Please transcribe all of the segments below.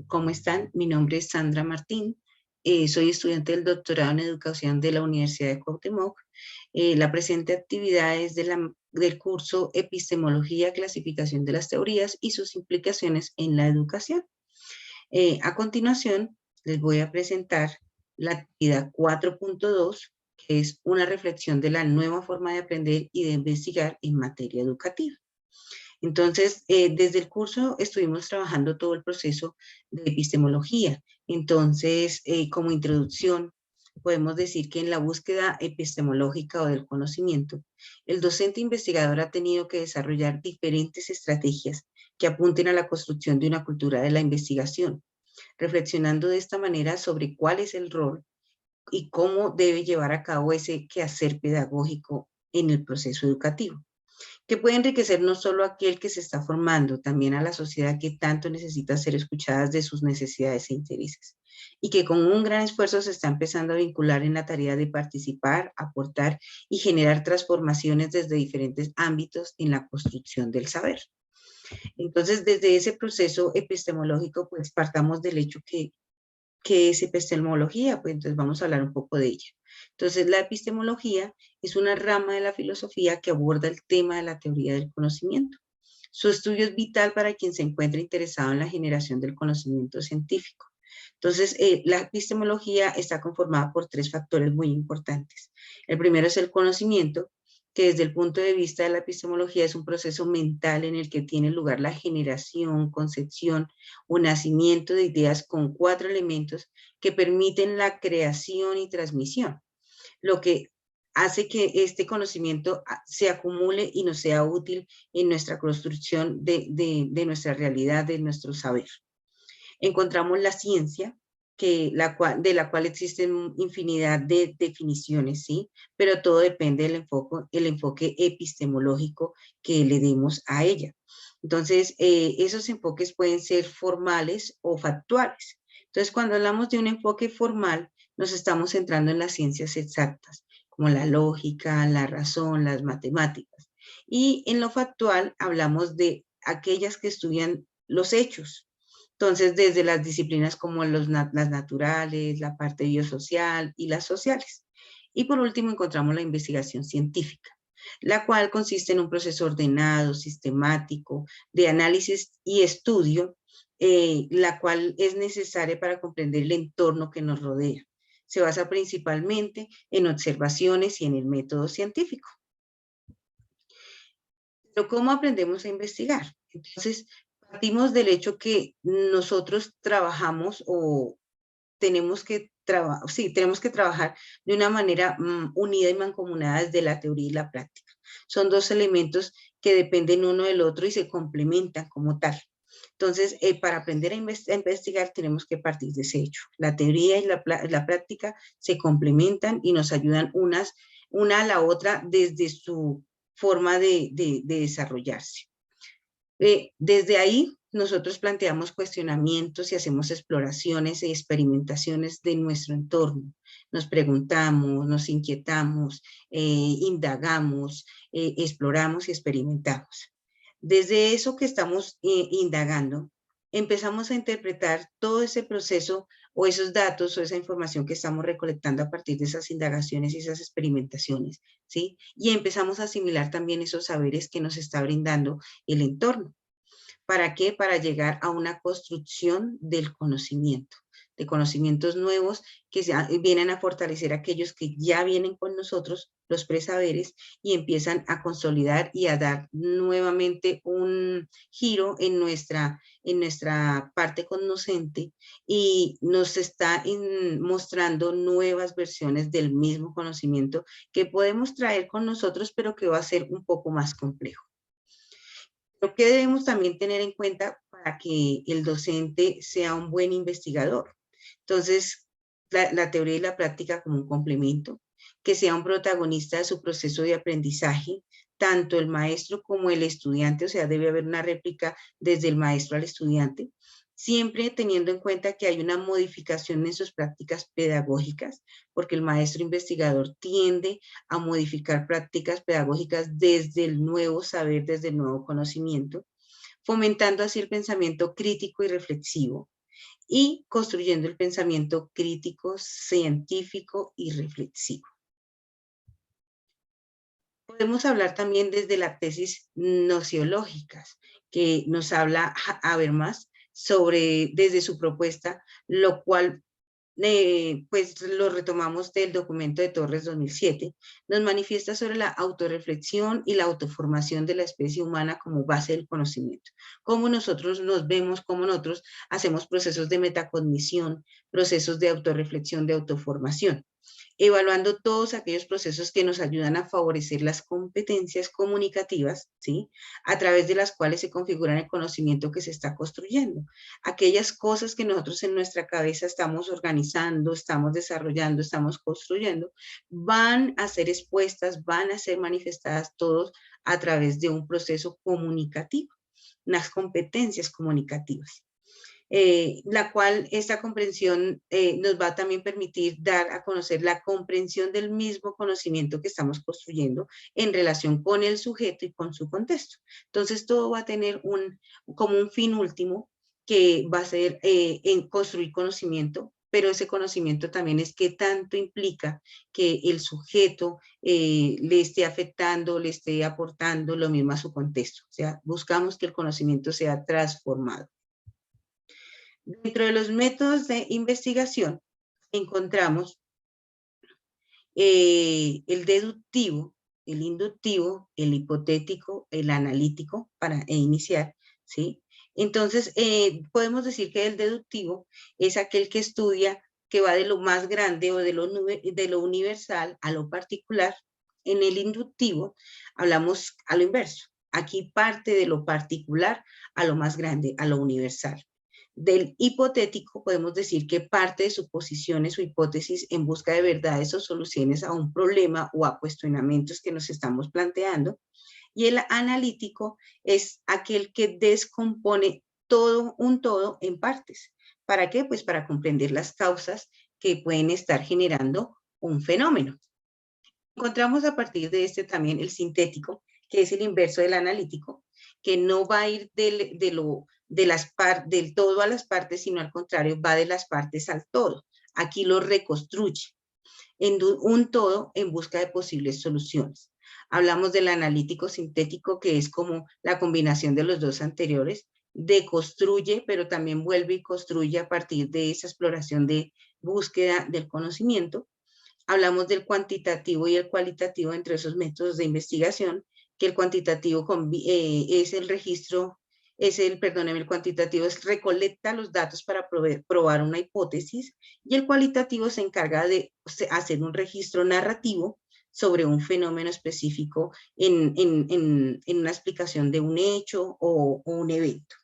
¿Cómo están? Mi nombre es Sandra Martín. Soy estudiante del doctorado en educación de la Universidad de Cuauhtémoc. La presente actividad es del curso Epistemología, clasificación de las teorías y sus implicaciones en la educación. A continuación, les voy a presentar la actividad 4.2, que es una reflexión de la nueva forma de aprender y de investigar en materia educativa. Entonces, desde el curso estuvimos trabajando todo el proceso de epistemología. Entonces, como introducción, podemos decir que en la búsqueda epistemológica o del conocimiento, el docente investigador ha tenido que desarrollar diferentes estrategias que apunten a la construcción de una cultura de la investigación, reflexionando de esta manera sobre cuál es el rol y cómo debe llevar a cabo ese quehacer pedagógico en el proceso educativo, que puede enriquecer no solo a aquel que se está formando, también a la sociedad que tanto necesita ser escuchadas de sus necesidades e intereses, y que con un gran esfuerzo se está empezando a vincular en la tarea de participar, aportar y generar transformaciones desde diferentes ámbitos en la construcción del saber. Entonces, desde ese proceso epistemológico, pues partamos del hecho que es epistemología, pues entonces vamos a hablar un poco de ella. Entonces, la epistemología es una rama de la filosofía que aborda el tema de la teoría del conocimiento. Su estudio es vital para quien se encuentra interesado en la generación del conocimiento científico. Entonces, la epistemología está conformada por tres factores muy importantes. El primero es el conocimiento, que desde el punto de vista de la epistemología es un proceso mental en el que tiene lugar la generación, concepción o nacimiento de ideas con cuatro elementos que permiten la creación y transmisión, lo que hace que este conocimiento se acumule y nos sea útil en nuestra construcción de nuestra realidad, de nuestro saber. Encontramos la ciencia, de la cual existen infinidad de definiciones, ¿sí? Pero todo depende del enfoque epistemológico que le demos a ella. Entonces, esos enfoques pueden ser formales o factuales. Entonces, cuando hablamos de un enfoque formal, nos estamos centrando en las ciencias exactas, como la lógica, la razón, las matemáticas. Y en lo factual hablamos de aquellas que estudian los hechos. Entonces, desde las disciplinas como las naturales, la parte biosocial y las sociales. Y por último, encontramos la investigación científica, la cual consiste en un proceso ordenado, sistemático, de análisis y estudio, la cual es necesaria para comprender el entorno que nos rodea. Se basa principalmente en observaciones y en el método científico. Pero ¿cómo aprendemos a investigar? Entonces, partimos del hecho que nosotros trabajamos o tenemos que trabajar de una manera unida y mancomunada desde la teoría y la práctica. Son dos elementos que dependen uno del otro y se complementan como tal. Entonces, para aprender a investigar tenemos que partir de ese hecho. La teoría y la práctica se complementan y nos ayudan una a la otra desde su forma de desarrollarse. Desde ahí nosotros planteamos cuestionamientos y hacemos exploraciones y experimentaciones de nuestro entorno. Nos preguntamos, nos inquietamos, indagamos, exploramos y experimentamos. Desde eso que estamos indagando, empezamos a interpretar todo ese proceso o esos datos o esa información que estamos recolectando a partir de esas indagaciones y esas experimentaciones, ¿sí? Y empezamos a asimilar también esos saberes que nos está brindando el entorno. ¿Para qué? Para llegar a una construcción del conocimiento, de conocimientos nuevos que vienen a fortalecer aquellos que ya vienen con nosotros, los presaberes, y empiezan a consolidar y a dar nuevamente un giro en nuestra parte conocente y nos está mostrando nuevas versiones del mismo conocimiento que podemos traer con nosotros, pero que va a ser un poco más complejo. Lo que debemos también tener en cuenta para que el docente sea un buen investigador. Entonces, la teoría y la práctica como un complemento, que sea un protagonista de su proceso de aprendizaje, tanto el maestro como el estudiante, o sea, debe haber una réplica desde el maestro al estudiante, siempre teniendo en cuenta que hay una modificación en sus prácticas pedagógicas, porque el maestro investigador tiende a modificar prácticas pedagógicas desde el nuevo saber, desde el nuevo conocimiento, fomentando así el pensamiento crítico y reflexivo y construyendo el pensamiento crítico, científico y reflexivo. Podemos hablar también desde las tesis nociológicas, que nos habla Habermas sobre, desde su propuesta, lo cual pues lo retomamos del documento de Torres 2007, nos manifiesta sobre la autorreflexión y la autoformación de la especie humana como base del conocimiento. Cómo nosotros nos vemos, cómo nosotros hacemos procesos de metacognición, procesos de autorreflexión, de autoformación, evaluando todos aquellos procesos que nos ayudan a favorecer las competencias comunicativas, ¿sí? A través de las cuales se configuran el conocimiento que se está construyendo. Aquellas cosas que nosotros en nuestra cabeza estamos organizando, estamos desarrollando, estamos construyendo, van a ser expuestas, van a ser manifestadas todos a través de un proceso comunicativo, unas competencias comunicativas. La cual esta comprensión nos va a también permitir dar a conocer la comprensión del mismo conocimiento que estamos construyendo en relación con el sujeto y con su contexto. Entonces todo va a tener como un fin último que va a ser en construir conocimiento, pero ese conocimiento también es qué tanto implica que el sujeto le esté afectando, le esté aportando lo mismo a su contexto. O sea, buscamos que el conocimiento sea transformado. Dentro de los métodos de investigación encontramos el deductivo, el inductivo, el hipotético, el analítico para iniciar, ¿sí? Entonces, podemos decir que el deductivo es aquel que estudia, que va de lo más grande o de lo universal a lo particular. En el inductivo hablamos a lo inverso. Aquí parte de lo particular a lo más grande, a lo universal. Del hipotético podemos decir que parte de suposiciones o hipótesis en busca de verdades o soluciones a un problema o a cuestionamientos que nos estamos planteando. Y el analítico es aquel que descompone un todo en partes. ¿Para qué? Pues para comprender las causas que pueden estar generando un fenómeno. Encontramos a partir de este también el sintético, que es el inverso del analítico, que no va a ir del todo a las partes, sino al contrario, va de las partes al todo. Aquí lo reconstruye en un todo en busca de posibles soluciones. Hablamos del analítico sintético, que es como la combinación de los dos anteriores, deconstruye, pero también vuelve y construye a partir de esa exploración de búsqueda del conocimiento. Hablamos del cuantitativo y el cualitativo entre esos métodos de investigación, que el cuantitativo es el registro, el cuantitativo recolecta los datos para probar una hipótesis, y el cualitativo se encarga de hacer un registro narrativo sobre un fenómeno específico en una explicación de un hecho o un evento.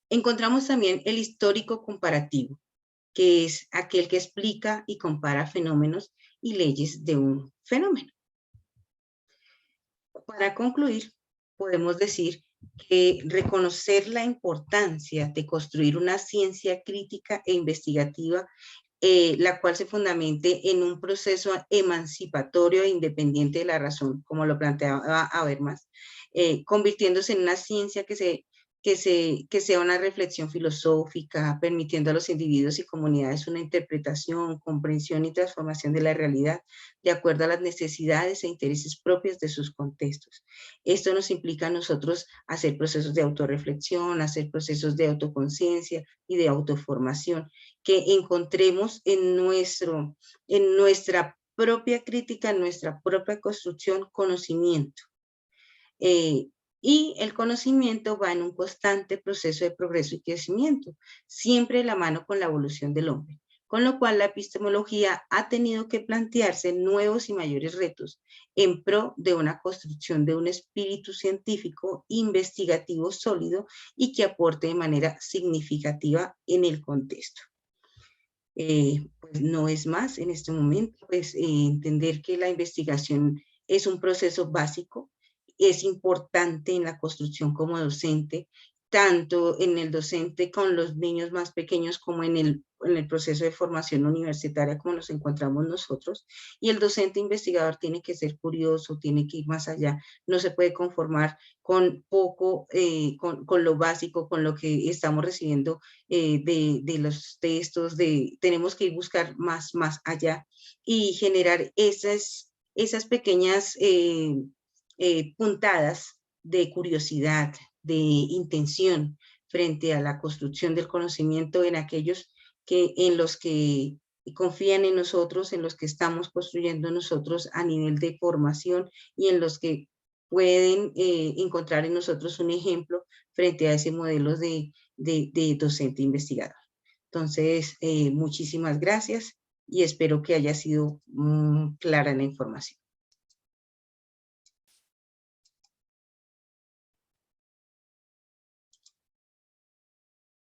Encontramos también el histórico comparativo, que es aquel que explica y compara fenómenos y leyes de un fenómeno. Para concluir, podemos decir que reconocer la importancia de construir una ciencia crítica e investigativa, la cual se fundamente en un proceso emancipatorio e independiente de la razón, como lo planteaba Habermas, convirtiéndose en una ciencia que sea una reflexión filosófica, permitiendo a los individuos y comunidades una interpretación, comprensión y transformación de la realidad de acuerdo a las necesidades e intereses propios de sus contextos. Esto nos implica a nosotros hacer procesos de autorreflexión, hacer procesos de autoconciencia y de autoformación, que encontremos en nuestra propia crítica, en nuestra propia construcción, conocimiento. Y el conocimiento va en un constante proceso de progreso y crecimiento, siempre de la mano con la evolución del hombre, con lo cual la epistemología ha tenido que plantearse nuevos y mayores retos en pro de una construcción de un espíritu científico investigativo sólido y que aporte de manera significativa en el contexto. Pues no es más en este momento, pues entender que la investigación es un proceso básico, es importante en la construcción como docente, tanto en el docente con los niños más pequeños como en el en el proceso de formación universitaria como nos encontramos nosotros, y el docente investigador tiene que ser curioso, tiene que ir más allá, no se puede conformar con poco, con lo básico, con lo que estamos recibiendo de los textos, tenemos que ir buscar más allá y generar esas pequeñas puntadas de curiosidad, de intención frente a la construcción del conocimiento en aquellos en los que confían en nosotros, en los que estamos construyendo nosotros a nivel de formación y en los que pueden encontrar en nosotros un ejemplo frente a ese modelo de docente investigador. Entonces, muchísimas gracias y espero que haya sido clara la información.